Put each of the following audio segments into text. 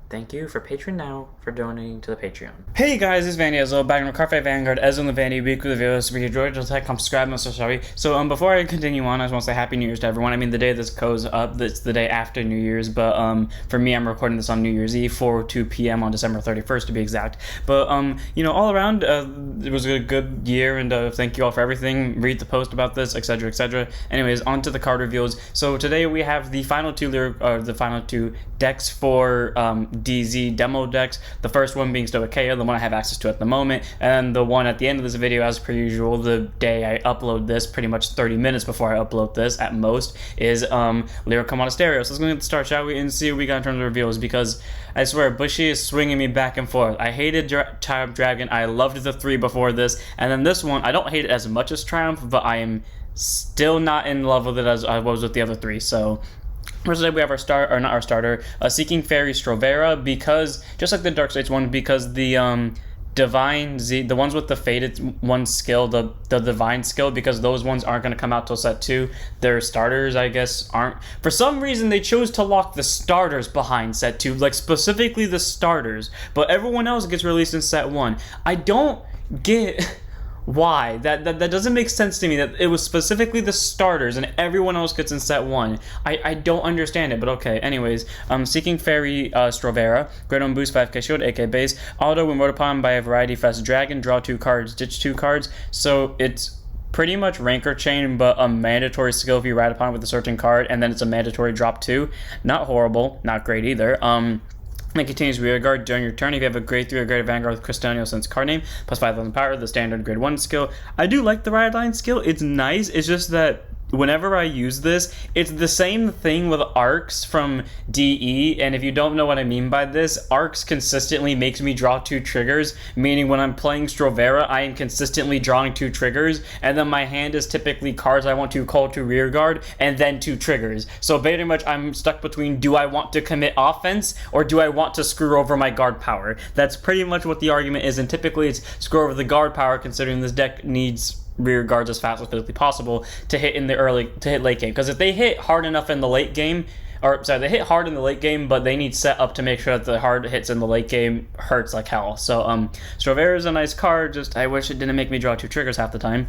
Thank you for Patreon now for donating to the Patreon. Hey guys, it's Vanity Ezel, back in the Carfe Vanguard, Ezel and the Vanity weekly videos. If you enjoyed it, like, comment, subscribe, and so sorry. So, before I continue on, I just want to say Happy New Year's to everyone. I mean, the day this goes up, it's the day after New Year's, but, for me, I'm recording this on New Year's Eve, 4:02 p.m. on December 31st, to be exact. But, all around, it was a good year, and, thank you all for everything. Read the post about this, etc., etc. Anyways, on to the card reveals. So, today we have the final two decks for, DZ demo decks. The first one being Stoicheia, the one I have access to at the moment, and the one at the end of this video, as per usual, the day I upload this, pretty much 30 minutes before I upload this at most, is Lyrical Monasterio. So let's go ahead and start, shall we, and see what we got in terms of reveals, because I swear, Bushy is swinging me back and forth. I hated Triumph Dragon, I loved the 3 before this, and then this one, I don't hate it as much as Triumph, but I am still not in love with it as I was with the other 3, so... First today we have Seeking Fairy Strovera, because, just like the Dark States one, because the Divine Z, the ones with the Faded one skill, the Divine skill, because those ones aren't going to come out till set 2. Their starters, I guess, aren't. For some reason, they chose to lock the starters behind set 2, like specifically the starters, but everyone else gets released in set 1. I don't get... why? That doesn't make sense to me, that it was specifically the starters and everyone else gets in set 1. I don't understand it, but okay. Anyways, Seeking Fairy Strovera, Great on Boost 5k Shield, AK base, auto when wrote upon by a Variety Fest Dragon, draw 2 cards, ditch 2 cards, so it's pretty much Rancor Chain, but a mandatory skill if you ride upon with a certain card, and then it's a mandatory drop 2. Not horrible, not great either. It continues Rearguard during your turn. If you have a grade 3 or greater Vanguard with Crystalino since card name, plus 5,000 power, the standard grade 1 skill. I do like the Ride Line skill. It's nice. It's just that whenever I use this, it's the same thing with arcs from DE, and if you don't know what I mean by this, arcs consistently makes me draw 2 triggers, meaning when I'm playing Strovera, I am consistently drawing 2 triggers, and then my hand is typically cards I want to call to rearguard, and then 2 triggers. So pretty much I'm stuck between, do I want to commit offense, or do I want to screw over my guard power? That's pretty much what the argument is, and typically it's screw over the guard power, considering this deck needs rear guards as fast as physically possible to hit late game, because if they hit hard enough in the late game, they hit hard in the late game, but they need set up to make sure that the hard hits in the late game hurts like hell. So Strovera is a nice card, just I wish it didn't make me draw 2 triggers half the time.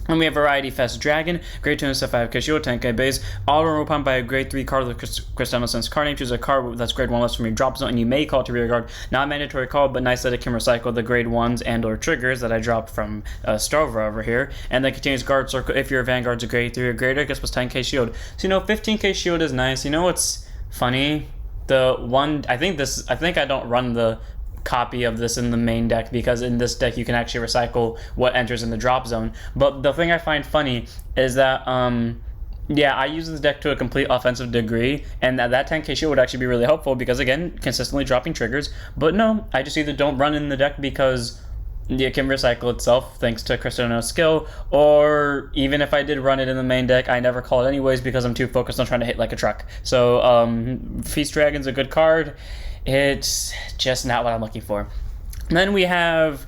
And we have Variety Fest Dragon, grade 2 instead 5k Shield, 10k base, auto upon by a grade 3 card with Crystalino Sense card name. Choose a card that's grade 1 less from your drop zone, and you may call it to rear guard. Not a mandatory call, but nice that it can recycle the grade 1s and or triggers that I dropped from Strovera over here. And then continues Guard Circle. If your Vanguard's a grade 3 or greater, it gets plus 10k Shield. So 15k Shield is nice. You know what's funny? I think I don't run the copy of this in the main deck, because in this deck you can actually recycle what enters in the drop zone. But the thing I find funny is that I use this deck to a complete offensive degree, and that 10k shield would actually be really helpful, because again, consistently dropping triggers. But no, I just either don't run in the deck because it can recycle itself thanks to Crystalino's skill, or even if I did run it in the main deck, I never call it anyways because I'm too focused on trying to hit like a truck. So Feast Dragon's a good card. It's just not what I'm looking for. And then we have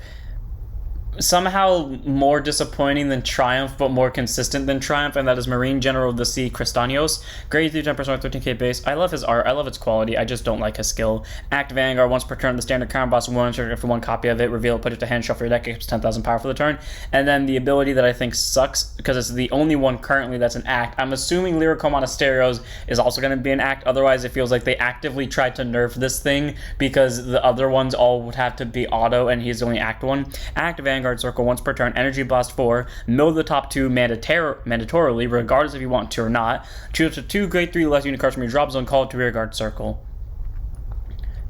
somehow more disappointing than Triumph, but more consistent than Triumph, and that is Marine General of the Sea Crystanios. Grade 3, 10%, 13k base. I love his art, I love its quality, I just don't like his skill. Act Vanguard, once per turn, the standard Crown Boss 1 trigger for 1 copy of it, reveal it, put it to hand, shuffle your deck, gives 10,000 power for the turn. And then the ability that I think sucks, because it's the only one currently that's an act. I'm assuming Lyrical Monasterios is also going to be an act, otherwise it feels like they actively tried to nerf this thing, because the other ones all would have to be auto, and he's the only act one. Act Vanguard Circle once per turn, Energy Blast 4, mill the top 2 mandatorily, regardless if you want to or not. Choose 2 grade 3 less unit cards from your drop zone, call it to Rearguard Circle.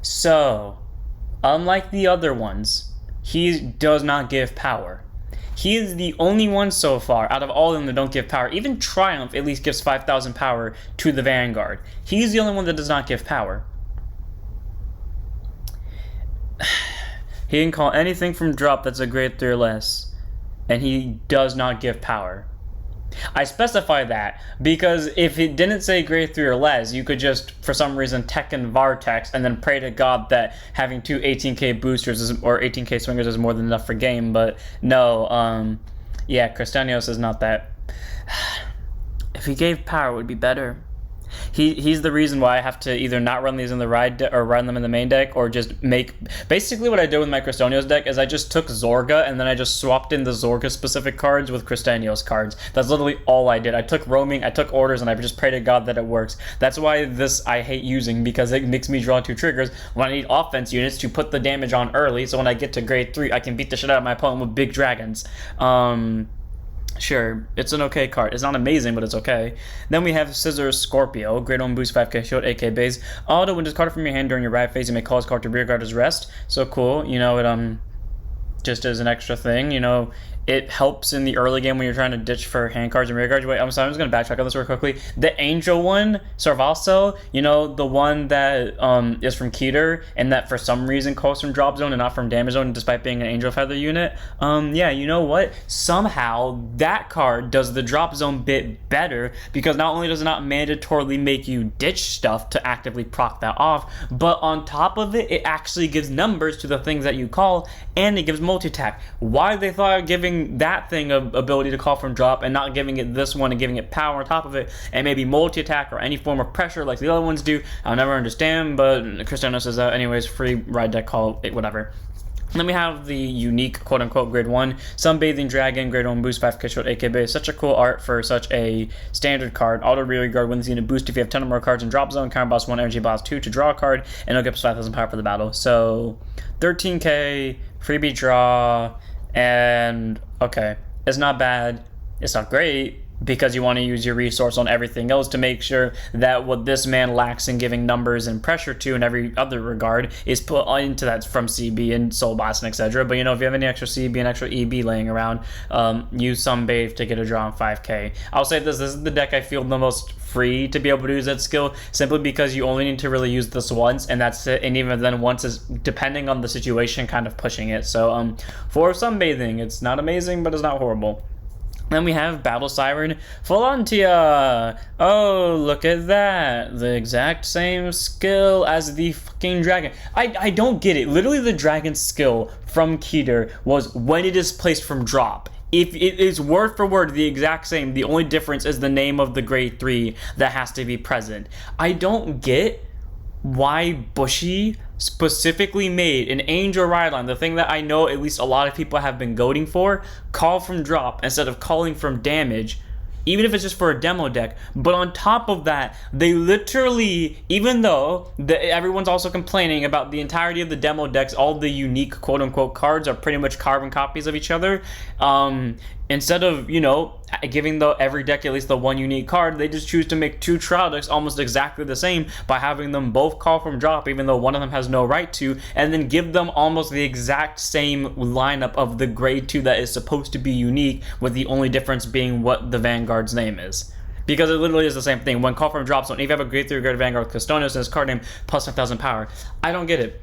So, unlike the other ones, he does not give power. He is the only one so far out of all of them that don't give power. Even Triumph at least gives 5,000 power to the Vanguard. He's the only one that does not give power. He can call anything from drop that's a grade 3 or less, and he does not give power. I specify that because if it didn't say grade 3 or less, you could just, for some reason, Tekken Vartex and then pray to God that having 2 18k boosters or 18k swingers is more than enough for game, but no, Crystanios is not that. If he gave power, it would be better. He's the reason why I have to either not run these in the or run them in the main deck, or just make. Basically, what I did with my Crystanios deck is I just took Zorga and then I just swapped in the Zorga specific cards with Crystanios cards. That's literally all I did. I took roaming, I took orders, and I just pray to God that it works. That's why this I hate using, because it makes me draw 2 triggers when I need offense units to put the damage on early. So when I get to grade 3, I can beat the shit out of my opponent with big dragons. Sure, it's an okay card. It's not amazing, but it's okay. Then we have Scissor Scorpio. Great on boost 5k shield, 8k base. Auto, when this card from your hand during your ride phase, you may call this card to rear guard as rest. So cool. You know, it just as an extra thing, you know, it helps in the early game when you're trying to ditch for hand cards and rear guards. Wait, I'm sorry, I'm just gonna backtrack on this real quickly. The Angel one, Sarvaso, you know, the one that is from Keter and that for some reason calls from drop zone and not from damage zone despite being an Angel Feather unit. Yeah, you know what? Somehow that card does the drop zone bit better, because not only does it not mandatorily make you ditch stuff to actively proc that off, but on top of it, it actually gives numbers to the things that you call, and it gives multi-attack. Why they thought of giving that thing of ability to call from drop and not giving it this one and giving it power on top of it and maybe multi-attack or any form of pressure like the other ones do, I'll never understand, but Cristiano says that anyways. Free ride deck, call it whatever. Then we have the unique quote-unquote grade 1 Sunbathing Dragon, grade 1 boost 5k short 8k base. Such a cool art for such a standard card. Auto rear guard wins the unit boost if you have 10 or more cards in drop zone. Counter boss 1, energy boss 2 to draw a card, and it'll get plus 5,000 power for the battle. So 13k, freebie draw, and okay, it's not bad, it's not great, because you want to use your resource on everything else to make sure that what this man lacks in giving numbers and pressure to in every other regard is put into that from CB and Soul Blast and etc. But you know, if you have any extra CB and extra EB laying around, use Sunbathe to get a draw on 5k. I'll say this is the deck I feel the most free to be able to use that skill, simply because you only need to really use this once, and that's it, and even then once is depending on the situation kind of pushing it. So for Sunbathing, it's not amazing, but it's not horrible. Then we have Battle Siren Volantia. Oh, look at that. The exact same skill as the fucking dragon. I don't get it. Literally, the dragon skill from Keter was when it is placed from drop. If it is word for word the exact same, the only difference is the name of the grade 3 that has to be present. I don't get why Bushy specifically made an Angel Rideline, the thing that I know at least a lot of people have been goading for, call from drop instead of calling from damage, even if it's just for a demo deck. But on top of that, they literally, even though everyone's also complaining about the entirety of the demo decks, all the unique quote-unquote cards are pretty much carbon copies of each other, instead of, you know, giving every deck at least the one unique card, they just choose to make 2 trial decks almost exactly the same by having them both call from drop, even though one of them has no right to, and then give them almost the exact same lineup of the grade 2 that is supposed to be unique, with the only difference being what the Vanguard's name is. Because it literally is the same thing. When call from drop zone, if you have a grade 3 grade Vanguard with Custodians and his card name plus 5,000 power, I don't get it.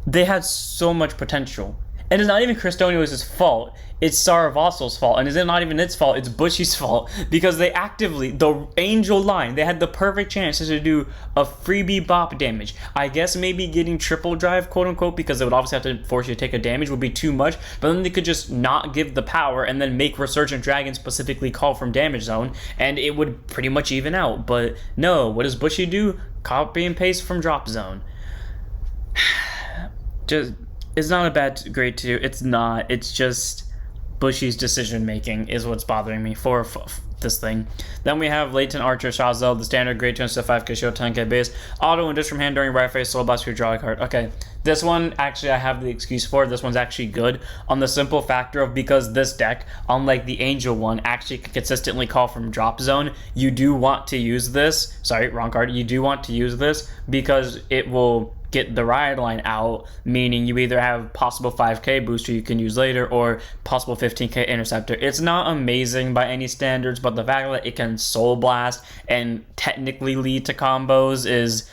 They had so much potential. And it's not even Crystonios' fault, it's Saravaso's fault. And it's not even its fault, it's Bushy's fault. Because they actively, the Angel line, they had the perfect chance to do a freebie bop damage. I guess maybe getting triple drive, quote unquote, because they would obviously have to force you to take a damage, would be too much. But then they could just not give the power and then make Resurgent Dragon specifically call from damage zone, and it would pretty much even out. But no, what does Bushy do? Copy and paste from drop zone. It's not a bad grade 2. It's not. It's just Bushy's decision making is what's bothering me for this thing. Then we have Latent Archer Shazel, the standard grade 2 instead of 5k show 10k base. Auto and dish from hand during right phase, soul blast, you draw a card. Okay, this one actually I have the excuse for. This one's actually good on the simple factor of, because this deck, unlike the Angel one, actually can consistently call from drop zone. You do want to use this. Sorry, wrong card. You do want to use this because it will get the ride line out, meaning you either have possible 5k booster you can use later or possible 15k interceptor. It's not amazing by any standards, but the fact that it can soul blast and technically lead to combos is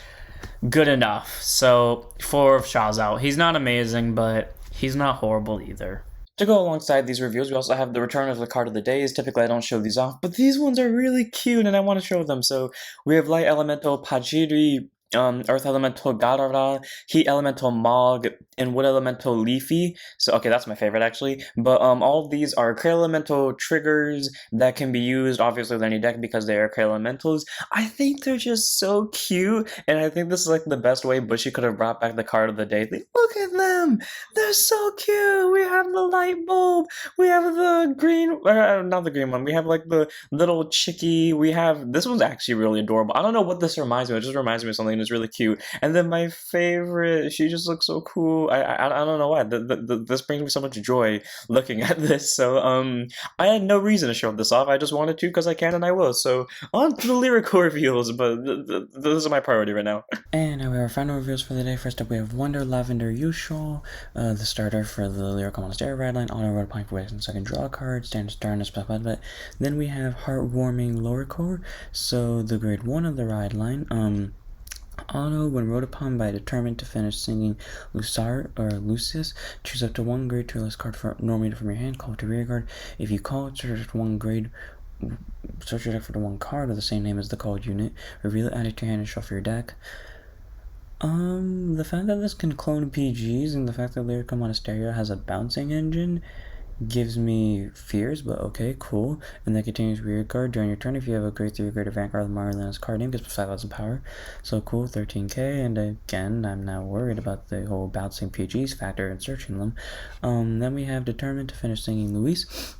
good enough. So for Shazao, he's not amazing, but he's not horrible either. To go alongside these reviews, we also have the return of the card of the days. Typically, I don't show these off, but these ones are really cute, and I want to show them. So we have Light Elemental Pachiri Earth Elemental Gadara, Heat Elemental Mog, and Wood Elemental Leafy. So okay, that's my favorite actually. But all of these are Clay Elemental triggers that can be used obviously with any deck because they are Clay Elementals. I think they're just so cute, and I think this is like the best way Bushy could have brought back the card of the day. Look at them, they're so cute. We have the light bulb, we have the green, not the green one. We have like the little chickie. We have this one's actually really adorable. I don't know what this reminds me of. It just reminds me of something that's really cute. And then my favorite, she just looks so cool. I don't know why. This brings me so much joy looking at this. So I had no reason to show this off. I just wanted to because I can and I will. So on to the lyrical reveals, but this is my priority right now. And now we have our final reveals for the day. First up, we have Wonder Lavender Usual, the starter for the Lyrical Monastery Ride line, auto road point for wasting second draw card, standard starness, blah, blah, blah. Then we have Heartwarming Lower Core, so the grade 1 of the ride line, auto, when rode upon by determined to finish singing Lusar or Lucius, choose up to one grade 2 or less card normally from your hand, call it to rear guard. If you call it, search one grade, search your deck for the one card of the same name as the called unit, reveal it, add it to your hand, and shuffle your deck. The fact that this can clone PGs and the fact that Lyrical Monastery has a bouncing engine gives me fears, but okay, cool. And that continues rear guard. During your turn, if you have a grade 3 or greater Vanguard, the Marlina's card name gets 5,000 power. So cool, 13k, and again, I'm now worried about the whole bouncing PGs factor and searching them. Then we have Determined to finish singing Luis.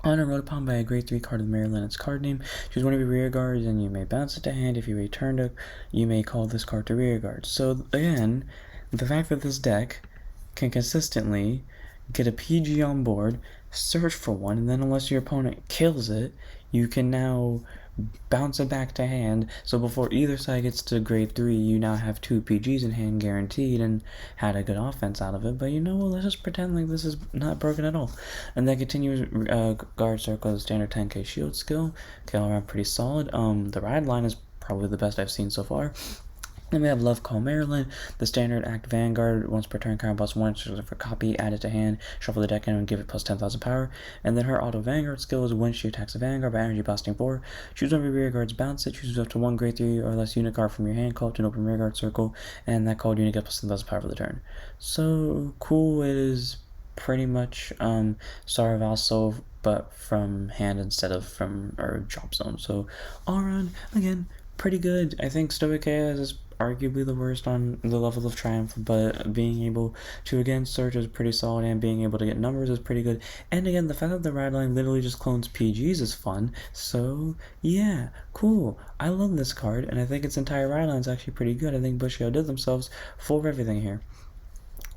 Honor wrote upon by a grade 3 card of Maryland's card name. Choose one of your rear guards and you may bounce it to hand. If you return it, you may call this card to rear guard. So again, the fact that this deck can consistently get a PG on board, search for one, and then unless your opponent kills it, you can now bounce it back to hand. So before either side gets to grade 3, you now have 2 PGs in hand guaranteed and had a good offense out of it. But you know what, let's just pretend like this is not broken at all. And then continues guard circle, standard 10k shield skill. Okay, all around pretty solid. The ride line is probably the best I've seen so far. Then we have Love Call Maryland, the standard act Vanguard, once per turn, card plus 1, for copy, add it to hand, shuffle the deck in and give it plus 10,000 power. And then her auto Vanguard skill is when she attacks a Vanguard by energy blasting 4. Choose one of your rear guards, bounce it, choose up to one grade 3 or less unit card from your hand, call it to an open rear guard circle, and that called unit gets plus 10,000 power for the turn. So cool, it is pretty much Star of Also, but from hand instead of from our drop zone. So all around, again, pretty good. I think Stoic Chaos is arguably the worst on the level of Triumph, but being able to again search is pretty solid, and being able to get numbers is pretty good. And again, the fact that the ride line literally just clones PGs is fun. So yeah, cool. I love this card, and I think its entire ride line is actually pretty good. I think Bushy outdid themselves for everything here.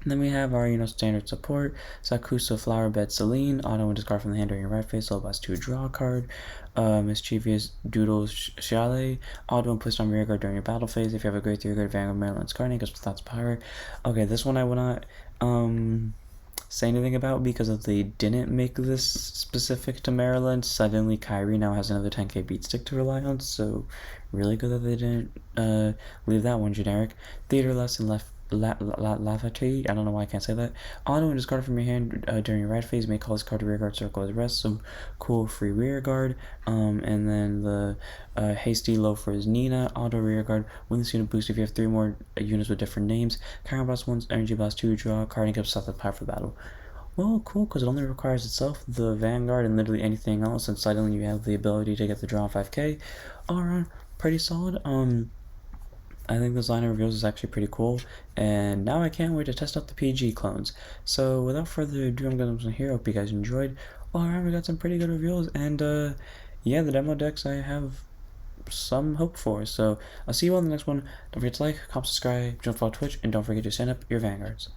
And then we have our, standard support, Sakusa Flowerbed Celine, auto and discard from the hand during your right phase, so plus 2 draw a card. Mischievous Doodle Chalet, auto and placed on rear guard during your battle phase. If you have a grade 3 good Vanguard Maryland's card name, goes with thoughts power. Okay, this one I will not say anything about because if they didn't make this specific to Maryland, suddenly Kyrie now has another 10k beat stick to rely on, so really good that they didn't leave that one generic. Theater lesson left. Lavati, I don't know why I can't say that. Auto and discard from your hand during your right phase, may call this card to rear guard circle as rest, so cool free rear guard. And then the hasty loafer is Nina, auto rear guard. When this unit boost, if you have 3 more units with different names, Counter Blast 1, Energy Blast 2, draw a card and gives stuff that power for battle. Well, cool, because it only requires itself, the Vanguard, and literally anything else, and suddenly you have the ability to get the draw 5k. Alright, pretty solid. I think this line of reveals is actually pretty cool, and now I can't wait to test out the PG clones. So without further ado, I'm going to here. Hope you guys enjoyed. Alright, we got some pretty good reveals, and yeah, the demo decks I have some hope for. So I'll see you all in the next one. Don't forget to like, comment, subscribe, jump follow Twitch, and don't forget to send up your Vanguards.